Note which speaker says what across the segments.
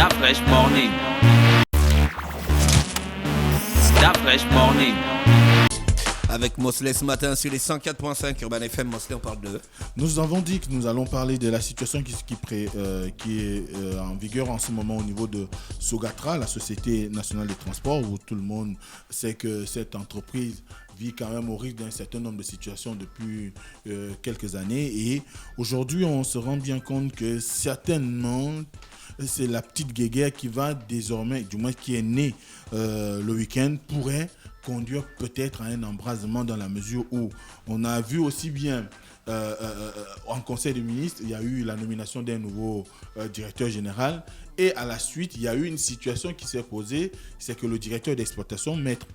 Speaker 1: That Fresh Morning. That Fresh Morning.
Speaker 2: Avec Mosley ce matin sur les 104.5 Urban FM. Mosley, on parle de...
Speaker 3: Nous avons dit que nous allons parler de la situation qui est en vigueur en ce moment au niveau de Sogatra, la Société nationale de transport, où tout le monde sait que cette entreprise vit quand même au risque d'un certain nombre de situations depuis quelques années. Et aujourd'hui, on se rend bien compte que certainement, c'est la petite guéguerre qui va désormais, du moins qui est née le week-end, pourrait conduire peut-être à un embrasement dans la mesure où on a vu aussi bien en Conseil des ministres, il y a eu la nomination d'un nouveau directeur général et à la suite, il y a eu une situation qui s'est posée, c'est que le directeur d'exploitation, Maître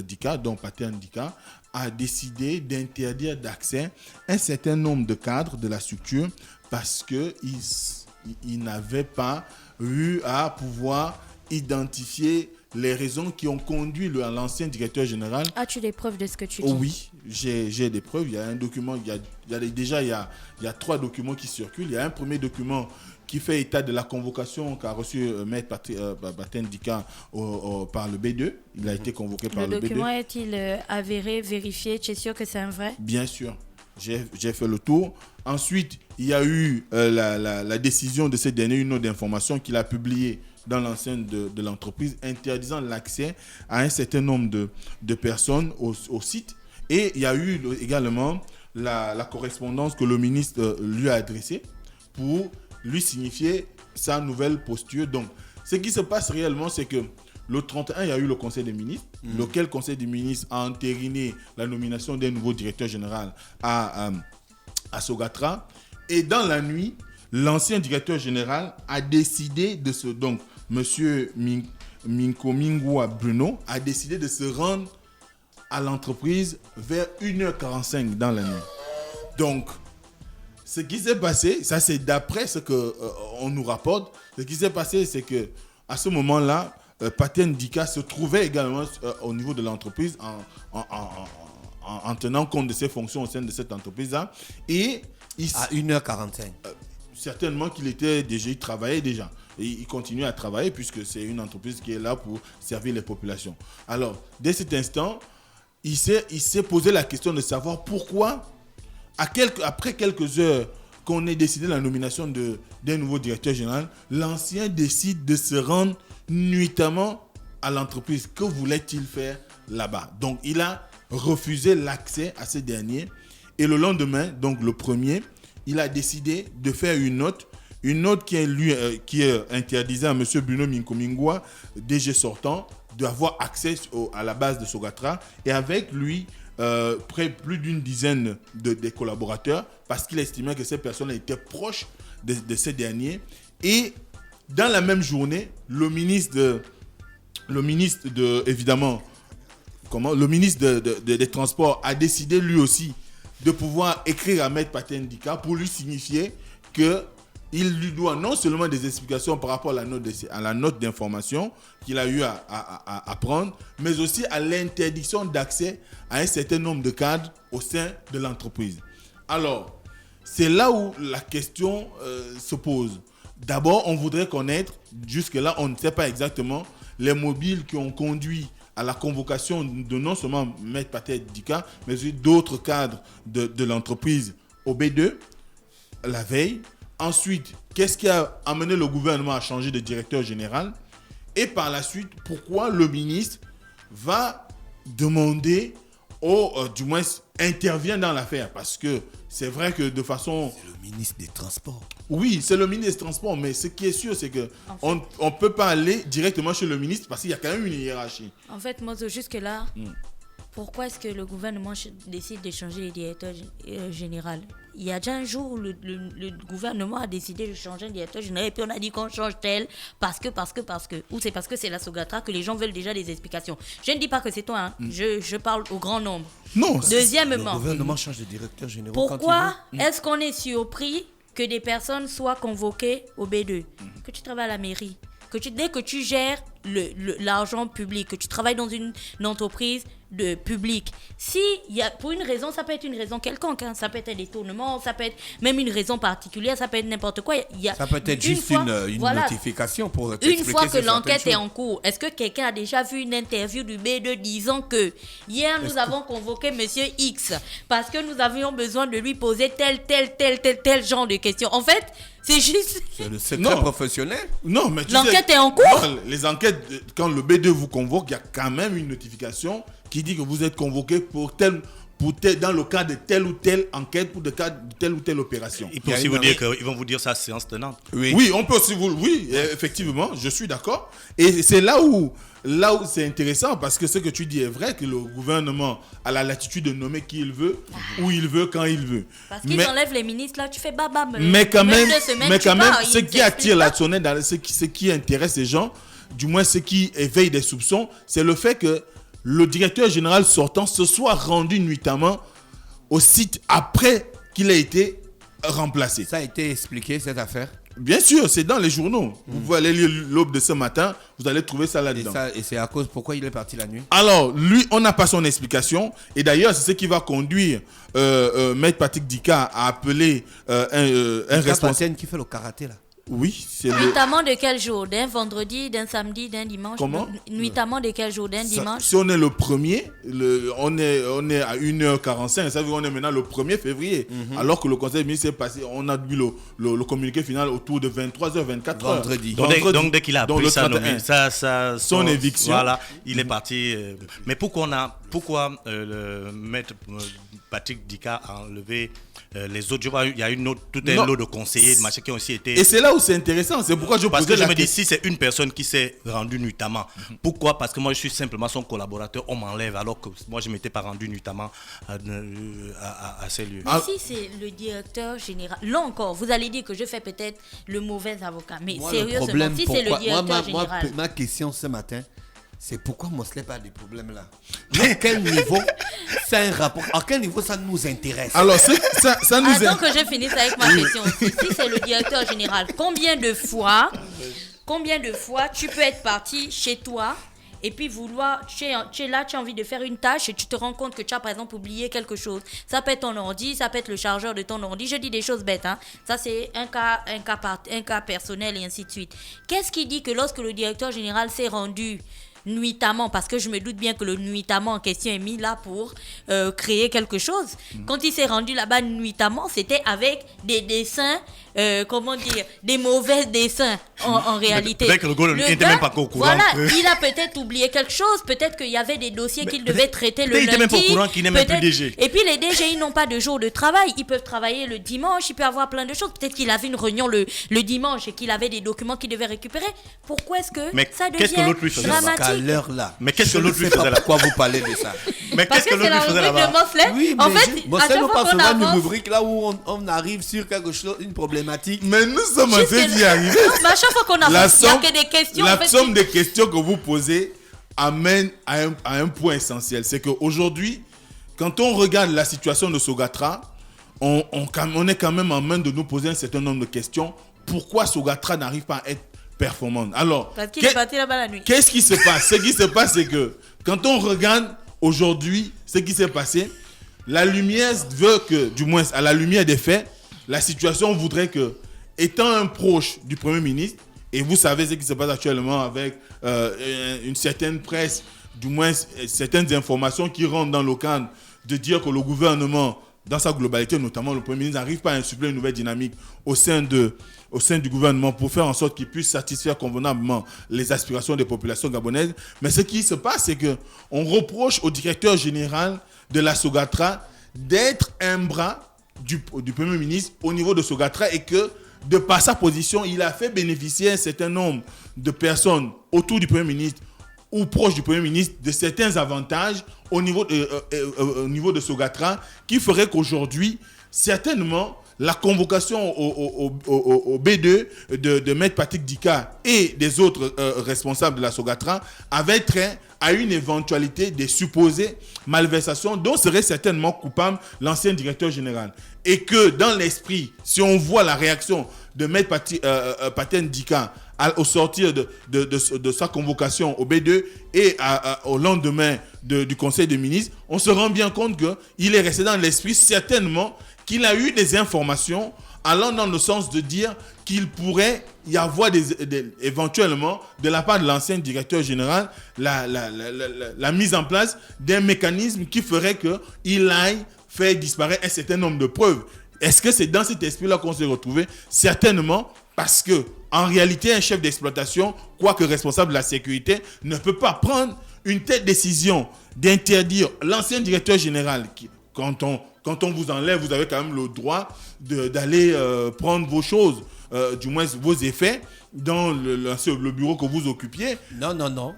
Speaker 3: Dika, donc Paten Dika, a décidé d'interdire d'accès un certain nombre de cadres de la structure parce qu'il n'avait pas eu à pouvoir identifier les raisons qui ont conduit l'ancien directeur général.
Speaker 4: As-tu des preuves de ce que tu dis?
Speaker 3: Oui, j'ai des preuves. Il y a un document, il y a 3 documents qui circulent. Il y a un premier document qui fait état de la convocation qu'a reçu Maître Paten Dika par le B2. Il a été convoqué par le B2.
Speaker 4: Le document est-il avéré, vérifié? Tu es sûr que c'est un vrai?
Speaker 3: Bien sûr. J'ai fait le tour. Ensuite, il y a eu la décision de ce dernier, une autre information qu'il a publiée dans l'enceinte de l'entreprise, interdisant l'accès à un certain nombre de personnes au site. Et il y a eu également la correspondance que le ministre lui a adressée pour lui signifier sa nouvelle posture. Donc, ce qui se passe réellement, c'est que le 31, il y a eu le Conseil des ministres, lequel Conseil des ministres a entériné la nomination d'un nouveau directeur général à Sogatra. Et dans la nuit, l'ancien directeur général a décidé de se... Donc, Monsieur Minkomingua Bruno a décidé de se rendre à l'entreprise vers 1h45 dans la nuit. Donc, ce qui s'est passé, ça c'est d'après ce qu'on nous rapporte, ce qui s'est passé, c'est que à ce moment-là, Paten Dika se trouvait également au niveau de l'entreprise en tenant compte de ses fonctions au sein de cette entreprise-là. Et
Speaker 2: à 1h45.
Speaker 3: Certainement qu'il était déjà, il travaillait déjà. Et il continue à travailler puisque c'est une entreprise qui est là pour servir les populations. Alors, dès cet instant, il s'est posé la question de savoir pourquoi, après quelques heures qu'on ait décidé la nomination d'un nouveau directeur général, l'ancien décide de se rendre nuitamment à l'entreprise. Que voulait-il faire là-bas? Donc, il a refusé l'accès à ces derniers. Et le lendemain, donc le 1er, il a décidé de faire une note qui est interdisant à M. Bruno Minkomingua, DG sortant, d'avoir accès à la base de Sogatra et avec lui plus d'une dizaine de collaborateurs parce qu'il estimait que ces personnes étaient proches de ces derniers. Et dans la même journée, le ministre des Transports a décidé lui aussi de pouvoir écrire à Maître Paten Dika pour lui signifier qu'il lui doit non seulement des explications par rapport à la note d'information qu'il a eu à prendre, mais aussi à l'interdiction d'accès à un certain nombre de cadres au sein de l'entreprise. Alors, c'est là où la question se pose. D'abord, on voudrait connaître, jusque-là, on ne sait pas exactement les mobiles qui ont conduit à la convocation de non seulement Maître Paten Dika, mais aussi d'autres cadres de l'entreprise au B2 la veille. Ensuite, qu'est-ce qui a amené le gouvernement à changer de directeur général? Et par la suite, pourquoi le ministre va demander du moins intervient dans l'affaire? Parce que c'est vrai que de façon...
Speaker 2: C'est le ministre des Transports.
Speaker 3: Oui, c'est le ministre des Transports, mais ce qui est sûr, c'est qu'on ne peut pas aller directement chez le ministre parce qu'il y a quand même une hiérarchie.
Speaker 4: En fait, Mozo, jusque-là, pourquoi est-ce que le gouvernement décide de changer le directeur général? Il y a déjà un jour où le gouvernement a décidé de changer le directeur général et puis on a dit qu'on change tel parce que. Ou c'est parce que c'est la Sogatra que les gens veulent déjà des explications. Je ne dis pas que c'est toi, je parle au grand nombre.
Speaker 3: Non.
Speaker 4: Deuxièmement,
Speaker 2: le gouvernement change de directeur général.
Speaker 4: Pourquoi est-ce qu'on est surpris que des personnes soient convoquées au B2? Que tu travailles à la mairie, dès que tu gères l'argent public, que tu travailles dans une entreprise, de public. Si il y a pour une raison, ça peut être une raison quelconque, hein. Ça peut être un détournement, ça peut être même une raison particulière, ça peut être n'importe quoi.
Speaker 2: Ça peut être juste une notification pour
Speaker 4: une fois que l'enquête est en cours. Est-ce que quelqu'un a déjà vu une interview du B2 disant que hier nous avons convoqué Monsieur X parce que nous avions besoin de lui poser tel genre de questions. En fait, c'est juste...
Speaker 2: C'est le secret professionnel.
Speaker 3: Non, mais
Speaker 4: l'enquête est en cours.
Speaker 3: Non, les enquêtes, quand le B2 vous convoque, il y a quand même une notification qui dit que vous êtes convoqué dans le cas de telle ou telle enquête, pour le cas de telle ou telle opération.
Speaker 5: Il peut aussi vous dire qu'ils vont vous dire ça à séance tenante.
Speaker 3: Oui, on peut aussi oui, effectivement, je suis d'accord. Et c'est là où c'est intéressant, parce que ce que tu dis est vrai, que le gouvernement a la latitude de nommer qui il veut, où il veut, quand il veut.
Speaker 4: Parce qu'ils enlèvent les ministres, là, tu fais baba.
Speaker 3: Mais quand même, ce qui attire la sonnette, ce qui intéresse les gens, du moins ce qui éveille des soupçons, c'est le fait que le directeur général sortant se soit rendu nuitamment au site après qu'il ait été remplacé.
Speaker 2: Ça a été expliqué, cette affaire?
Speaker 3: Bien sûr, c'est dans les journaux. Vous pouvez aller lire l'Aube de ce matin, vous allez trouver ça là-dedans.
Speaker 2: Et c'est à cause pourquoi il est parti la nuit?
Speaker 3: Alors, lui, on n'a pas son explication. Et d'ailleurs, c'est ce qui va conduire Maître Patrick Dika à appeler un responsable
Speaker 2: qui fait le karaté là.
Speaker 3: Oui, c'est
Speaker 4: nuitamment de quel jour? D'un vendredi, d'un samedi, d'un dimanche?
Speaker 3: Comment?
Speaker 4: Nuitamment de quel jour? D'un dimanche?
Speaker 3: Si on est le premier, on est à 1h45, ça veut dire qu'on est maintenant le 1er février. Alors que le conseil des ministres est passé, on a vu le communiqué final autour de 23h, 24h.
Speaker 2: Vendredi.
Speaker 5: Donc dès qu'il a appris
Speaker 3: son éviction.
Speaker 5: Voilà, il est parti. Mais pourquoi le maître Patrick Dika a enlevé les autres? Je vois, il y a tout un lot de conseillers, de machin qui ont aussi été...
Speaker 3: Et c'est là où c'est intéressant, c'est pourquoi je
Speaker 5: Parce que je me dis, si c'est une personne qui s'est rendue nuitamment, pourquoi? Parce que moi je suis simplement son collaborateur, on m'enlève alors que moi je ne m'étais pas rendu nuitamment à ces lieux.
Speaker 4: Si c'est le directeur général, là encore, vous allez dire que je fais peut-être le mauvais avocat, mais
Speaker 2: moi,
Speaker 4: sérieusement, si c'est le directeur général...
Speaker 2: Ma question ce matin, c'est pourquoi Moslep a des problèmes là? À quel niveau c'est un rapport? À quel niveau ça nous intéresse?
Speaker 3: Alors, ça nous
Speaker 4: Attends que je finisse avec ma question. Si c'est le directeur général, combien de fois tu peux être parti chez toi et puis tu es là, tu as envie de faire une tâche et tu te rends compte que tu as par exemple oublié quelque chose. Ça peut être ton ordi, ça peut être le chargeur de ton ordi. Je dis des choses bêtes, hein. Ça c'est un cas personnel et ainsi de suite. Qu'est-ce qui dit que lorsque le directeur général s'est rendu nuitamment, parce que je me doute bien que le nuitamment en question est mis là pour créer quelque chose. Quand il s'est rendu là-bas nuitamment, c'était avec des dessins, des mauvais dessins en réalité.
Speaker 5: Peut-être que le gars n'était même pas au courant.
Speaker 4: Voilà, il a peut-être oublié quelque chose, peut-être qu'il y avait des dossiers qu'il devait traiter le lundi.
Speaker 5: Il n'était même pas au courant qu'il n'est même plus DG.
Speaker 4: Et puis les DG, ils n'ont pas de jour de travail, ils peuvent travailler le dimanche, il peut avoir plein de choses. Peut-être qu'il avait une réunion le dimanche et qu'il avait des documents qu'il devait récupérer. Pourquoi est-ce que ça devient dramatique?
Speaker 2: L'heure là.
Speaker 5: Mais qu'est-ce que l'autre lui faisait là?
Speaker 2: Pourquoi vous parlez de ça?
Speaker 5: Mais qu'est-ce que l'autre lui faisait là-bas?
Speaker 2: Oui,
Speaker 4: en fait, à chaque fois qu'on
Speaker 2: avance, une
Speaker 4: avance,
Speaker 2: rubrique là où on arrive sur quelque chose, une problématique.
Speaker 3: Mais nous sommes en train d'y arriver.
Speaker 4: Mais à chaque fois qu'on avance, il n'y a que des questions.
Speaker 3: La somme des questions que vous posez amène à un point essentiel. C'est qu'aujourd'hui, quand on regarde la situation de Sogatra, on est quand même en main de nous poser un certain nombre de questions. Pourquoi Sogatra n'arrive pas à être performante? Alors,
Speaker 4: parce qu'il est parti là-bas la nuit.
Speaker 3: Qu'est-ce qui se passe? Ce qui se passe, c'est que quand on regarde aujourd'hui ce qui s'est passé, la lumière veut que, du moins à la lumière des faits, la situation voudrait que, étant un proche du Premier ministre, et vous savez ce qui se passe actuellement avec une certaine presse, du moins certaines informations qui rentrent dans le cadre de dire que le gouvernement, dans sa globalité, notamment le Premier ministre, n'arrive pas à insuffler une nouvelle dynamique au sein du gouvernement pour faire en sorte qu'il puisse satisfaire convenablement les aspirations des populations gabonaises. Mais ce qui se passe, c'est qu'on reproche au directeur général de la Sogatra d'être un bras du Premier ministre au niveau de Sogatra et que, de par sa position, il a fait bénéficier un certain nombre de personnes autour du Premier ministre ou proches du Premier ministre de certains avantages au niveau de Sogatra qui ferait qu'aujourd'hui, certainement, la convocation au B2 de Maître Patrick Dika et des autres responsables de la Sogatra avait trait à une éventualité des supposées malversations dont serait certainement coupable l'ancien directeur général. Et que dans l'esprit, si on voit la réaction de Maître Patrick Dika au sortir de sa convocation au B2 et au lendemain du Conseil des ministres, on se rend bien compte qu'il est resté dans l'esprit certainement qu'il a eu des informations allant dans le sens de dire qu'il pourrait y avoir éventuellement, de la part de l'ancien directeur général, la mise en place d'un mécanisme qui ferait qu'il aille faire disparaître un certain nombre de preuves. Est-ce que c'est dans cet esprit-là qu'on s'est retrouvé? Certainement, parce que en réalité, un chef d'exploitation, quoique responsable de la sécurité, ne peut pas prendre une telle décision d'interdire l'ancien directeur général qui, quand on vous enlève, vous avez quand même le droit d'aller prendre vos choses, du moins vos effets, dans le bureau que vous occupiez.
Speaker 2: Non.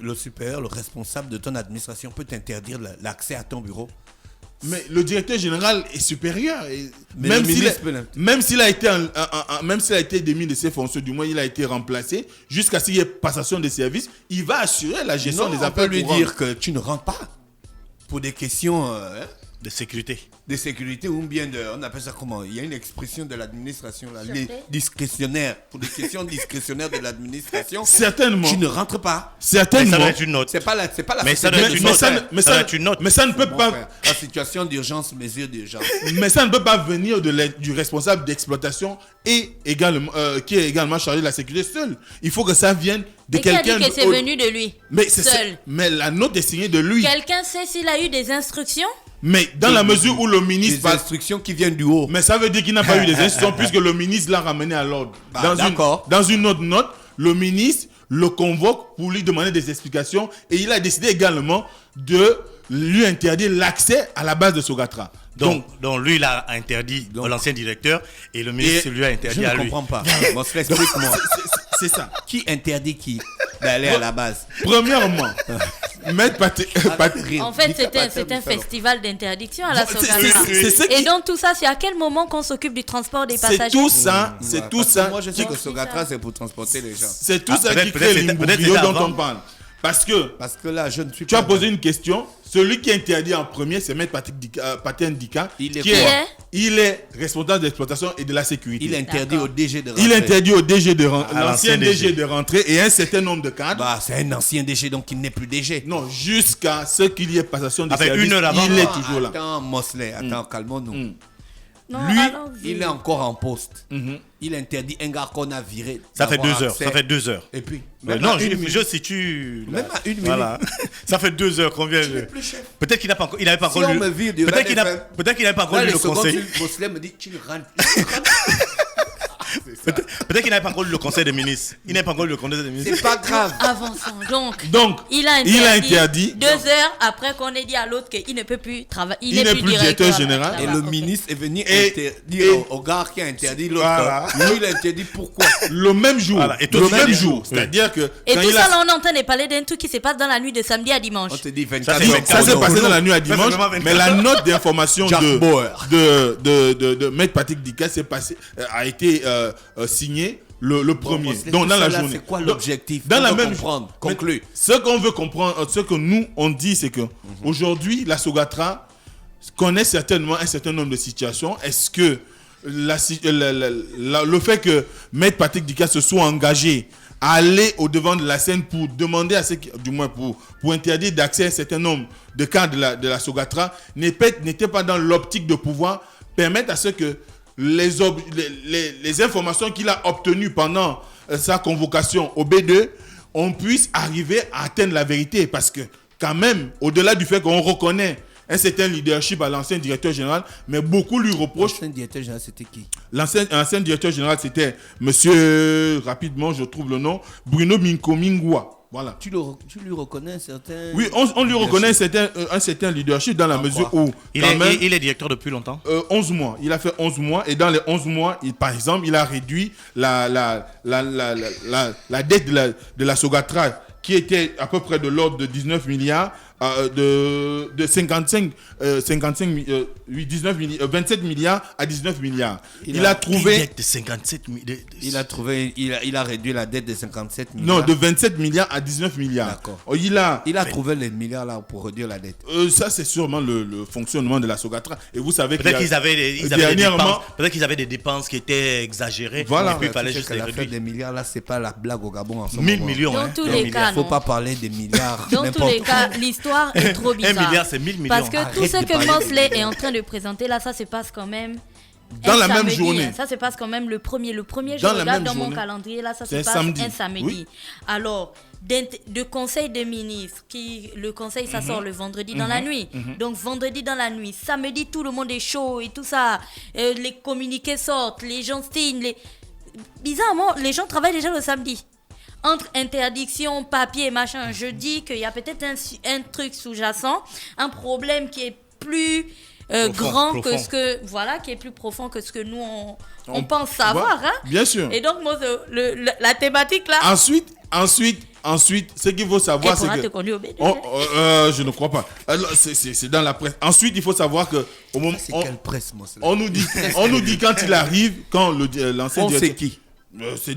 Speaker 2: Le supérieur, le responsable de ton administration peut t'interdire l'accès à ton bureau.
Speaker 3: Mais le directeur général est supérieur. Et
Speaker 2: Mais
Speaker 3: même s'il a été démis de ses fonctions, du moins il a été remplacé, jusqu'à ce qu'il y ait passation des services, il va assurer la gestion des affaires courantes.
Speaker 2: On peut lui dire que tu ne rentres pas pour des questions
Speaker 5: De sécurité.
Speaker 2: de sécurité ou bien on appelle ça comment? Il y a une expression de l'administration là,
Speaker 4: Sûreté.
Speaker 2: discrétionnaire. Pour des questions discrétionnaires de l'administration,
Speaker 3: Certainement.
Speaker 2: tu ne rentres pas.
Speaker 5: Mais ça
Speaker 3: Certainement.
Speaker 5: doit être une note.
Speaker 2: C'est pas la
Speaker 5: Mais ça
Speaker 2: société
Speaker 5: doit être
Speaker 2: de
Speaker 5: une
Speaker 2: son
Speaker 5: note.
Speaker 2: frère.
Speaker 3: mais
Speaker 5: Ça doit être une note.
Speaker 3: mais ça ne peut
Speaker 2: Mon
Speaker 3: pas.
Speaker 2: frère, en situation d'urgence, mesure d'urgence.
Speaker 3: Mais ça ne peut pas venir du responsable d'exploitation et également, qui est également chargé de la sécurité seul. Il faut que ça vienne de
Speaker 4: Et qui a dit
Speaker 3: quelqu'un.
Speaker 4: que c'est venu de lui?
Speaker 3: Mais
Speaker 4: seul.
Speaker 3: mais la note est signée de lui.
Speaker 4: Quelqu'un sait s'il a eu des instructions?
Speaker 3: Mais dans la mesure où le ministre
Speaker 2: Des
Speaker 3: passe.
Speaker 2: instructions qui viennent du haut.
Speaker 3: Mais ça veut dire qu'il n'a pas eu des instructions puisque le ministre l'a ramené à l'ordre.
Speaker 2: Bah, d'accord.
Speaker 3: Dans une autre note, le ministre le convoque pour lui demander des explications et il a décidé également de lui interdire l'accès à la base de Sogatra.
Speaker 5: Donc lui, il a interdit à l'ancien directeur et le ministre lui a
Speaker 2: Je
Speaker 5: interdit
Speaker 2: ne
Speaker 5: à lui.
Speaker 2: comprends pas. Bon, explique-moi.
Speaker 3: C'est ça.
Speaker 2: Qui interdit qui d'aller à la base?
Speaker 3: Premièrement, Maître
Speaker 4: En fait, c'est un festival d'interdiction à la
Speaker 3: Bon,
Speaker 4: Sogatra.
Speaker 3: c'est ce
Speaker 4: Et
Speaker 3: qui-
Speaker 4: donc tout ça, c'est à quel moment qu'on s'occupe du transport des
Speaker 3: c'est
Speaker 4: passagers?
Speaker 3: tout ça, c'est tout
Speaker 2: Parce que
Speaker 3: ça,
Speaker 2: Moi, je sais
Speaker 3: qui-
Speaker 2: que Sogatra, c'est pour transporter les gens.
Speaker 3: c'est tout
Speaker 5: Ah,
Speaker 3: ça qui
Speaker 5: peut-être
Speaker 3: crée
Speaker 5: c'était- peut-être
Speaker 3: l'imbroglio
Speaker 5: c'était
Speaker 3: dont
Speaker 5: avant.
Speaker 3: on parle. Parce que
Speaker 2: Parce que là, je ne suis
Speaker 3: tu
Speaker 2: pas.
Speaker 3: as posé une question. Celui qui interdit en premier, c'est Maître Patin Dika.
Speaker 2: Il est
Speaker 3: qui
Speaker 2: quoi?
Speaker 3: Il est responsable d'exploitation et de la sécurité.
Speaker 2: Il interdit
Speaker 4: D'accord.
Speaker 2: au DG de rentrer.
Speaker 3: Il interdit au DG
Speaker 5: À
Speaker 3: l'ancien
Speaker 5: l'ancien
Speaker 3: DG
Speaker 5: DG
Speaker 3: de rentrer et un certain nombre de cadres.
Speaker 2: Bah, c'est un ancien DG, donc il n'est plus DG.
Speaker 3: Non, jusqu'à ce qu'il y ait passation de
Speaker 5: Avec
Speaker 3: service,
Speaker 5: une heure avant.
Speaker 3: il est
Speaker 2: Non,
Speaker 3: toujours là.
Speaker 2: Attends, Mosley, calmons-nous.
Speaker 4: Non,
Speaker 2: Lui,
Speaker 4: allons-y.
Speaker 2: il est encore en poste. Il interdit un gars qu'on a viré.
Speaker 5: Ça fait
Speaker 2: d'avoir
Speaker 5: 2 heures.
Speaker 2: accès.
Speaker 5: Ça fait 2 heures.
Speaker 2: Et puis,
Speaker 5: Mais
Speaker 2: même
Speaker 5: non,
Speaker 2: à une minute.
Speaker 5: je situe.
Speaker 2: Même à une minute.
Speaker 5: Voilà. Ça fait 2 heures qu'on vient.
Speaker 2: Tu n'es plus chef.
Speaker 5: Peut-être qu'il n'a pas encore. Il n'avait pas
Speaker 2: Si
Speaker 5: encore
Speaker 2: on
Speaker 5: lu.
Speaker 2: me vire du
Speaker 5: Peut-être qu'il
Speaker 2: Red FM.
Speaker 5: peut-être qu'il n'avait pas encore
Speaker 2: Là,
Speaker 5: lu
Speaker 2: les
Speaker 5: le
Speaker 2: secondes,
Speaker 5: conseil.
Speaker 2: Mosley me dit, tu le rentres.
Speaker 5: Peut-être qu'il n'avait pas encore lu le conseil des ministres. Il n'a pas encore lu le conseil des ministres.
Speaker 2: C'est pas grave.
Speaker 4: Avançons. Donc,
Speaker 3: Il a
Speaker 4: il a
Speaker 3: interdit.
Speaker 4: interdit 2 heures après qu'on ait dit à l'autre qu'il ne peut plus travailler.
Speaker 3: Il n'est plus directeur général.
Speaker 2: Et
Speaker 4: là-bas.
Speaker 2: le
Speaker 4: Ok.
Speaker 2: ministre est venu
Speaker 3: Et-
Speaker 2: interdire au gars qui a interdit l'autre.
Speaker 3: Voilà.
Speaker 2: Lui, il a interdit pourquoi?
Speaker 3: Le même jour.
Speaker 5: Voilà. Et tout
Speaker 3: Le
Speaker 5: ça,
Speaker 3: même
Speaker 5: il-
Speaker 3: jour.
Speaker 5: Oui.
Speaker 3: C'est-à-dire que
Speaker 4: Et
Speaker 3: quand
Speaker 4: tout
Speaker 3: il
Speaker 4: ça,
Speaker 3: a-
Speaker 4: là, on est en train de parler d'un truc qui se passe dans la nuit de samedi à dimanche.
Speaker 2: On te dit
Speaker 5: Ça,
Speaker 2: 24
Speaker 5: c'est
Speaker 2: heures.
Speaker 5: 24
Speaker 3: ça s'est passé dans la nuit à dimanche,
Speaker 5: vraiment 24.
Speaker 3: mais la note d'information
Speaker 2: Jack Bauer.
Speaker 3: de Maître Patrick Dika a été signée le premier.
Speaker 2: Mosley,
Speaker 3: Donc
Speaker 2: tout
Speaker 3: dans la
Speaker 2: ça, là,
Speaker 3: journée.
Speaker 2: c'est quoi
Speaker 3: Donc,
Speaker 2: l'objectif?
Speaker 3: Dans
Speaker 2: On
Speaker 3: la
Speaker 2: veut
Speaker 3: même
Speaker 2: comprendre.
Speaker 3: Mais
Speaker 2: Conclue.
Speaker 3: Ce qu'on veut comprendre, ce que nous on dit, c'est que aujourd'hui la Sogatra connaît certainement un certain nombre de situations. Est-ce que le fait que Maître Patrick Dika se soit engagé à aller au devant de la scène pour demander à du moins pour interdire d'accès à un certain nombre de cadres de la Sogatra n'était pas dans l'optique de pouvoir permettre à ce que les informations qu'il a obtenues pendant sa convocation au B2, on puisse arriver à atteindre la vérité. Parce que quand même, au-delà du fait qu'on reconnaît un certain leadership à l'ancien directeur général, mais beaucoup lui reprochent.
Speaker 2: L'ancien directeur général, c'était qui?
Speaker 3: L'ancien directeur général, c'était monsieur, rapidement, je trouve le nom, Bruno Minkomingwa. Voilà.
Speaker 2: Tu lui reconnais un certain...
Speaker 3: Oui, on lui reconnaît un certain leadership dans la mesure où,
Speaker 5: Il
Speaker 3: quand même,
Speaker 5: est directeur depuis longtemps.
Speaker 3: 11 mois. Il a fait 11 mois et dans les 11 mois, par exemple, il a réduit la dette de la Sogatra qui était à peu près de l'ordre de 19 milliards de 55, 27 milliards à 19 milliards. Il a trouvé...
Speaker 5: de 57
Speaker 2: Il a réduit la dette de 57 milliards.
Speaker 3: Non, de 27 milliards à 19 milliards.
Speaker 2: D'accord.
Speaker 3: Il a
Speaker 2: trouvé les milliards là pour réduire la dette.
Speaker 3: ça, c'est sûrement le fonctionnement de la Sogatra. Et vous savez
Speaker 5: peut-être qu'ils avaient des dépenses qui étaient exagérées.
Speaker 3: Voilà.
Speaker 5: Et puis il fallait juste les
Speaker 2: l'affaire
Speaker 5: réduire.
Speaker 2: des milliards là, c'est pas la blague au Gabon en ce
Speaker 5: 1000
Speaker 2: moment.
Speaker 5: millions.
Speaker 4: Dans
Speaker 5: hein.
Speaker 4: tous les cas,
Speaker 2: Il faut
Speaker 4: non.
Speaker 2: pas parler des milliards.
Speaker 4: Dans tous
Speaker 2: n'importe
Speaker 4: les cas, l'histoire est trop bizarre.
Speaker 5: 1 milliard, c'est 1000 millions.
Speaker 4: Parce que tout
Speaker 2: Arrête
Speaker 4: ce
Speaker 2: de
Speaker 4: que
Speaker 2: parler de
Speaker 4: Mosley
Speaker 2: milliards.
Speaker 4: est en train de présenter là, ça se passe quand même.
Speaker 3: Dans
Speaker 4: un
Speaker 3: la même
Speaker 4: samedi,
Speaker 3: journée.
Speaker 4: hein. Ça se passe quand même le premier. Le premier, je
Speaker 3: Dans la
Speaker 4: regarde
Speaker 3: même
Speaker 4: dans mon
Speaker 3: journée.
Speaker 4: calendrier là, ça se
Speaker 3: C'est un
Speaker 4: passe
Speaker 3: samedi.
Speaker 4: un samedi.
Speaker 3: Oui.
Speaker 4: Alors, de conseil des ministres, le conseil ça sort le vendredi dans la nuit. Donc vendredi dans la nuit, samedi tout le monde est chaud et tout ça. Les communiqués sortent, les gens signent. Bizarrement, les gens travaillent déjà le samedi. Entre interdiction, papier, machin, je dis qu'il y a peut-être un truc sous-jacent, un problème qui est plus grand que ce que qui est plus profond que ce que nous on pense savoir, hein.
Speaker 3: Bien sûr.
Speaker 4: Et donc moi la thématique là.
Speaker 3: Ensuite, ce qu'il faut savoir, c'est que...
Speaker 4: te conduire au BD.
Speaker 3: je ne crois pas. Alors, c'est dans la presse. Ensuite, il faut savoir que au moment,
Speaker 2: C'est quelle presse, moi
Speaker 3: on nous dit quand il arrive, quand l'ancien
Speaker 2: On sait
Speaker 3: directeur...
Speaker 2: qui.
Speaker 3: C'est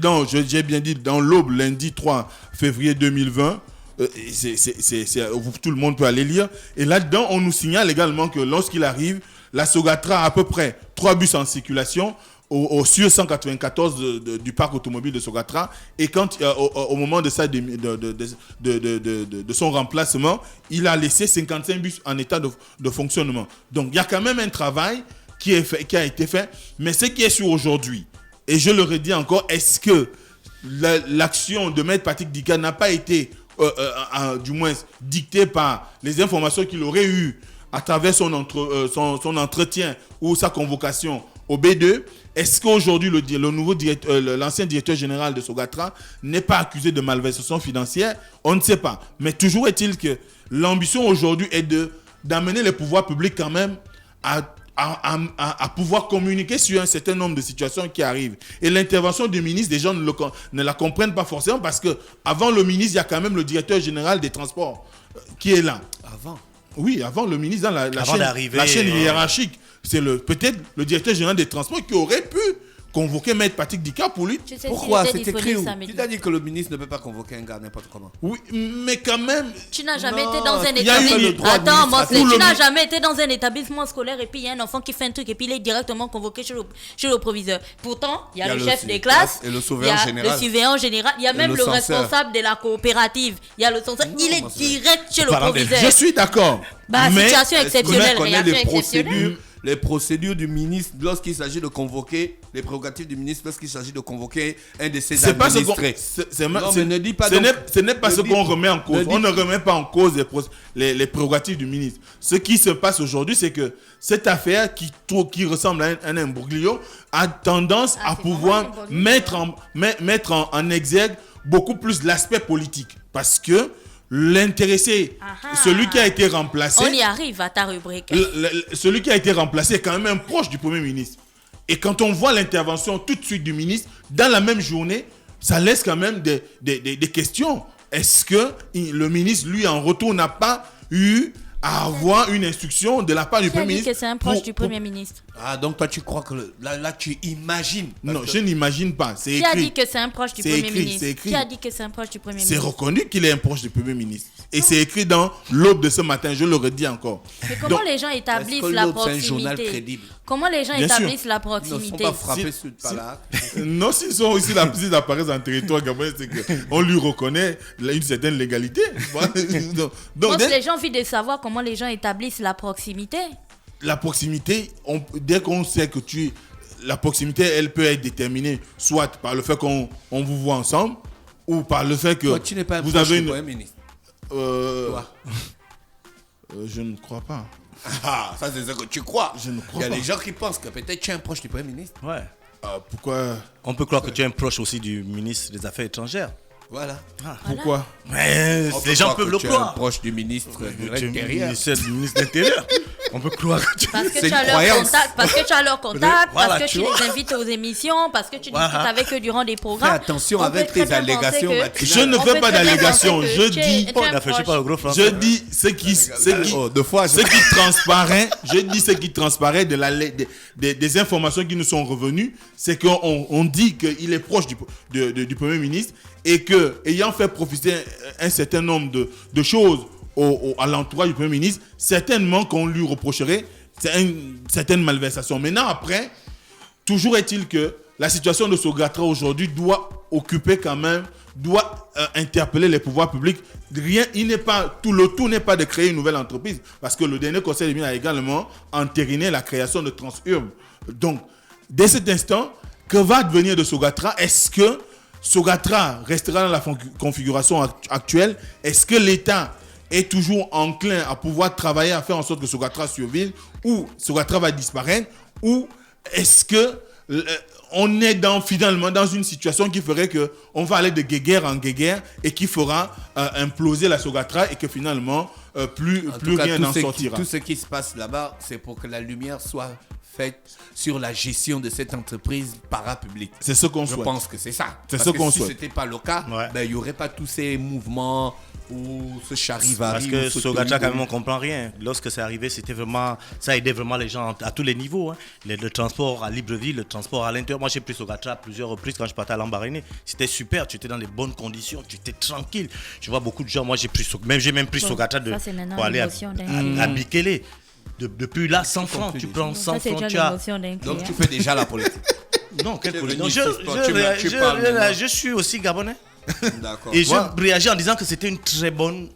Speaker 3: j'ai bien dit, dans l'aube, lundi 3 février 2020. Tout le monde peut aller lire. Et là-dedans, on nous signale également que lorsqu'il arrive, la Sogatra a à peu près 3 bus en circulation sur 194 du parc automobile de Sogatra. Et quand, au moment de son remplacement, il a laissé 55 bus en état de fonctionnement. Donc, il y a quand même un travail qui a été fait. Mais ce qui est sûr aujourd'hui, et je le redis encore, est-ce que l'action de Maître Patrick Dika n'a pas été, du moins, dictée par les informations qu'il aurait eues à travers son entretien ou sa convocation au B2? Est-ce qu'aujourd'hui, l'ancien directeur général de Sogatra n'est pas accusé de malversation financière? On ne sait pas. Mais toujours est-il que l'ambition aujourd'hui est d'amener les pouvoirs publics quand même à pouvoir communiquer sur un certain nombre de situations qui arrivent. Et l'intervention du ministre, des gens ne la comprennent pas forcément parce que avant le ministre, il y a quand même le directeur général des transports qui est là.
Speaker 2: Avant.
Speaker 3: Oui, avant le ministre, dans la
Speaker 5: d'arriver,
Speaker 3: chaîne hiérarchique. C'est peut-être le directeur général des transports qui aurait pu convoquer Maître Patrick Dika pour lui.
Speaker 4: Tu sais
Speaker 2: Pourquoi?
Speaker 4: s'il était
Speaker 2: C'est écrit où?
Speaker 4: samedi.
Speaker 2: Tu as dit que le ministre ne peut pas convoquer un gars n'importe comment.
Speaker 3: Oui, mais quand même...
Speaker 4: Tu n'as jamais
Speaker 2: Non,
Speaker 4: été dans un
Speaker 2: il y a eu
Speaker 4: établissement.
Speaker 2: le droit
Speaker 4: Attends, Mosley,
Speaker 3: administratif.
Speaker 4: tu n'as jamais été dans un établissement scolaire et puis il y a un enfant qui fait un truc et puis il est directement convoqué chez le proviseur. Pourtant, il y a le chef des classes,
Speaker 2: et le
Speaker 4: il y
Speaker 2: surveillant
Speaker 4: a
Speaker 2: général.
Speaker 4: le surveillant général, il y a même
Speaker 2: le
Speaker 4: le
Speaker 2: censeur.
Speaker 4: responsable de la coopérative, il y a le censeur, il est direct chez le proviseur.
Speaker 3: Je suis d'accord. Mais
Speaker 4: Situation
Speaker 2: Est-ce que
Speaker 4: exceptionnelle,
Speaker 2: tu connais
Speaker 4: réaction exceptionnelle.
Speaker 2: les procédures du ministre lorsqu'il s'agit de convoquer, les prérogatives du ministre lorsqu'il s'agit de convoquer un de ses
Speaker 3: c'est pas ce qu'on
Speaker 2: administrés.
Speaker 3: non,
Speaker 2: mais ne dis pas
Speaker 3: ce
Speaker 2: donc-
Speaker 3: n'est pas
Speaker 2: ne
Speaker 3: ce
Speaker 2: dis-
Speaker 3: qu'on remet en cause.
Speaker 2: ne dis-
Speaker 3: On ne remet pas en cause les prérogatives du ministre. Ce qui se passe aujourd'hui, c'est que cette affaire qui ressemble à un imbroglio a tendance à
Speaker 4: c'est
Speaker 3: pouvoir
Speaker 4: vraiment un
Speaker 3: mettre en exergue beaucoup plus l'aspect politique. Parce que l'intéressé, celui qui a été remplacé...
Speaker 4: On y arrive à ta rubrique.
Speaker 3: Celui qui a été remplacé est quand même un proche du Premier ministre. Et quand on voit l'intervention tout de suite du ministre, dans la même journée, ça laisse quand même des questions. Est-ce que le ministre, lui, en retour, n'a pas eu à avoir une instruction de la part du
Speaker 4: Qui a
Speaker 3: Premier
Speaker 4: dit
Speaker 3: ministre
Speaker 4: que c'est un proche du Premier ministre?
Speaker 2: Ah, donc toi tu crois que là tu imagines. Parce
Speaker 3: Non,
Speaker 2: que-
Speaker 3: je n'imagine pas. C'est
Speaker 4: Qui a dit
Speaker 3: écrit.
Speaker 4: que c'est un proche du
Speaker 3: C'est
Speaker 4: Premier
Speaker 3: écrit,
Speaker 4: ministre?
Speaker 3: c'est écrit.
Speaker 4: Qui a dit que c'est un proche du Premier
Speaker 3: C'est
Speaker 4: ministre?
Speaker 3: reconnu qu'il est un proche du Premier ministre. Et c'est écrit dans l'aube de ce matin, je le redis encore.
Speaker 4: Mais comment
Speaker 3: Donc,
Speaker 4: les gens établissent
Speaker 2: est-ce que
Speaker 4: la
Speaker 2: l'Aube, c'est un journal
Speaker 4: proximité?
Speaker 2: crédible?
Speaker 4: Comment les gens
Speaker 3: Bien sûr.
Speaker 4: établissent la
Speaker 2: Ils ne sont
Speaker 4: proximité?
Speaker 2: pas frappés par là.
Speaker 3: Non, s'ils sont aussi là, s'ils apparaissent en territoire gabonais, c'est qu'on lui reconnaît une certaine légalité. Donc,
Speaker 4: Moi, les gens ont envie de savoir comment les gens établissent la proximité.
Speaker 3: la proximité, dès qu'on sait que la proximité, elle peut être déterminée soit par le fait qu'on vous voit ensemble ou par le fait que
Speaker 2: Toi, tu n'es pas un
Speaker 3: vous
Speaker 2: proche
Speaker 3: avez
Speaker 2: du
Speaker 3: une...
Speaker 2: Premier ministre.
Speaker 3: Toi. Je ne crois pas.
Speaker 2: Ah, ça c'est ce que tu crois.
Speaker 3: Je ne
Speaker 2: Il
Speaker 3: crois
Speaker 2: y a
Speaker 3: pas.
Speaker 2: des gens qui pensent que peut-être tu es un proche du Premier ministre.
Speaker 5: Ouais.
Speaker 3: Pourquoi
Speaker 5: On peut croire que tu es un proche aussi du ministre des Affaires étrangères.
Speaker 2: Voilà.
Speaker 3: Pourquoi
Speaker 5: Mais
Speaker 2: On
Speaker 5: les gens
Speaker 2: croire
Speaker 5: peuvent
Speaker 2: que
Speaker 5: le
Speaker 2: tu es un
Speaker 5: croire.
Speaker 2: proche du ministre de
Speaker 5: Du
Speaker 2: l'Intérieur.
Speaker 5: ministre de l'Intérieur. On peut croire que tu...
Speaker 4: Parce que
Speaker 2: C'est
Speaker 4: tu as
Speaker 2: une
Speaker 4: leur
Speaker 2: croyance.
Speaker 4: contact, parce que tu as leur contact,
Speaker 5: Voilà,
Speaker 4: parce que
Speaker 5: tu
Speaker 4: tu
Speaker 5: vois.
Speaker 4: les invites aux émissions, parce que tu
Speaker 5: Voilà.
Speaker 4: discutes avec eux durant des
Speaker 2: Fais
Speaker 4: programmes.
Speaker 2: attention
Speaker 4: On
Speaker 2: avec
Speaker 4: peut très
Speaker 2: tes
Speaker 4: bien
Speaker 2: allégations,
Speaker 4: penser que-
Speaker 2: Mathilde.
Speaker 3: Je ne
Speaker 4: On
Speaker 3: fais
Speaker 4: peut
Speaker 3: pas
Speaker 4: très bien
Speaker 3: d'allégations,
Speaker 4: penser
Speaker 3: je
Speaker 4: que tu es-
Speaker 3: dis...
Speaker 4: tu es
Speaker 5: On
Speaker 4: un
Speaker 5: n'affiche
Speaker 4: proche.
Speaker 5: pas le gros français.
Speaker 3: Je dis ce qui
Speaker 2: Oh, deux fois,
Speaker 3: ce qui transparaît, je dis ce qui transparaît des informations qui nous sont revenues, c'est qu'on dit qu'il est proche du Premier ministre et que, ayant fait profiter un certain nombre de choses à l'entourage du Premier ministre, certainement qu'on lui reprocherait une certaine malversation. Maintenant, après, toujours est-il que la situation de Sogatra aujourd'hui doit occuper quand même, doit interpeller les pouvoirs publics. Le tout n'est pas de créer une nouvelle entreprise, parce que le dernier conseil des mines a également entériné la création de Transurb. Donc, dès cet instant, que va advenir de Sogatra? Est-ce que Sogatra restera dans la configuration actuelle? Est-ce que l'État est toujours enclin à pouvoir travailler à faire en sorte que Sogatra survive, ou Sogatra va disparaître, ou est-ce que on est finalement dans une situation qui ferait que on va aller de guéguerre en guéguerre et qui fera imploser la Sogatra et que finalement plus rien n'en sortira.
Speaker 2: Tout ce qui se passe là-bas, c'est pour que la lumière soit faite sur la gestion de cette entreprise parapublique.
Speaker 3: C'est ce qu'on
Speaker 2: Je
Speaker 3: souhaite.
Speaker 2: pense que c'est ça.
Speaker 3: C'est
Speaker 2: Parce
Speaker 3: ce
Speaker 2: que
Speaker 3: qu'on
Speaker 2: si
Speaker 3: souhaite.
Speaker 2: c'était pas le cas,
Speaker 5: Ouais.
Speaker 2: il n'y aurait pas tous ces mouvements ou ce charivari.
Speaker 5: Parce que
Speaker 2: ou ce
Speaker 5: Sogatra, quand
Speaker 2: tohu-bohu.
Speaker 5: même, on comprend rien. Lorsque c'est arrivé, c'était vraiment, ça aidait vraiment les gens à tous les niveaux. Hein. Le transport à Libreville, le transport à l'intérieur. Moi, j'ai pris Sogatra à plusieurs reprises quand je partais à Lambaréné. C'était super. Tu étais dans les bonnes conditions, tu étais tranquille. Tu vois beaucoup de gens. Moi, j'ai même pris
Speaker 4: Bon,
Speaker 5: Sogatra
Speaker 4: ça, c'est maintenant
Speaker 5: pour aller
Speaker 4: l'émotion d'un
Speaker 5: à Bikele. Depuis là, 100 francs, tu prends
Speaker 4: Ça,
Speaker 5: 100
Speaker 4: c'est
Speaker 5: francs,
Speaker 4: déjà
Speaker 5: tu as.
Speaker 4: l'émotion d'un
Speaker 2: Donc tu
Speaker 4: client.
Speaker 2: fais déjà la politique.
Speaker 5: Non, quelle
Speaker 2: Tu es
Speaker 5: politique.
Speaker 2: venu
Speaker 5: Non,
Speaker 2: ici, toi, tu parles maintenant.
Speaker 5: je suis aussi gabonais.
Speaker 2: D'accord.
Speaker 5: Et je
Speaker 3: Voilà.
Speaker 5: réagis en disant que c'était une très bonne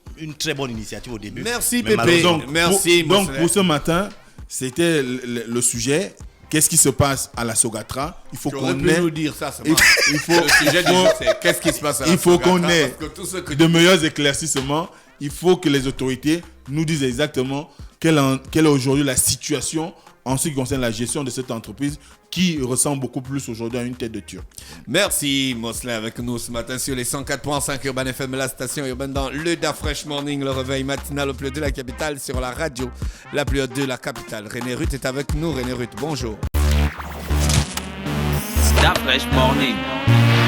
Speaker 5: initiative au début.
Speaker 2: Merci,
Speaker 5: Mais
Speaker 2: Pépé.
Speaker 5: malheureusement,
Speaker 2: Merci,
Speaker 3: donc
Speaker 2: Mosley.
Speaker 3: pour ce matin, c'était le sujet. Qu'est-ce qui se passe à la Sogatra? Il faut
Speaker 2: Tu aurais
Speaker 3: qu'on
Speaker 2: pu
Speaker 3: ait
Speaker 2: nous dire ça.
Speaker 3: il faut-
Speaker 2: Le sujet du jour, c'est qu'est-ce qui se passe à la
Speaker 3: il faut
Speaker 2: Sogatra,
Speaker 3: qu'on ait
Speaker 2: parce que tout ce que
Speaker 3: de meilleurs éclaircissements. Il faut que les autorités nous disent exactement quelle est aujourd'hui la situation en ce qui concerne la gestion de cette entreprise qui ressemble beaucoup plus aujourd'hui à une tête de turc.
Speaker 2: Merci Mosley avec nous ce matin sur les 104.5 Urban FM, la station urbaine dans le Da Fresh Morning, le réveil matinal au plus haut de la capitale sur la radio, la plus haute de la capitale. René Ruth est avec nous. René Ruth, bonjour.
Speaker 1: Da Fresh Morning.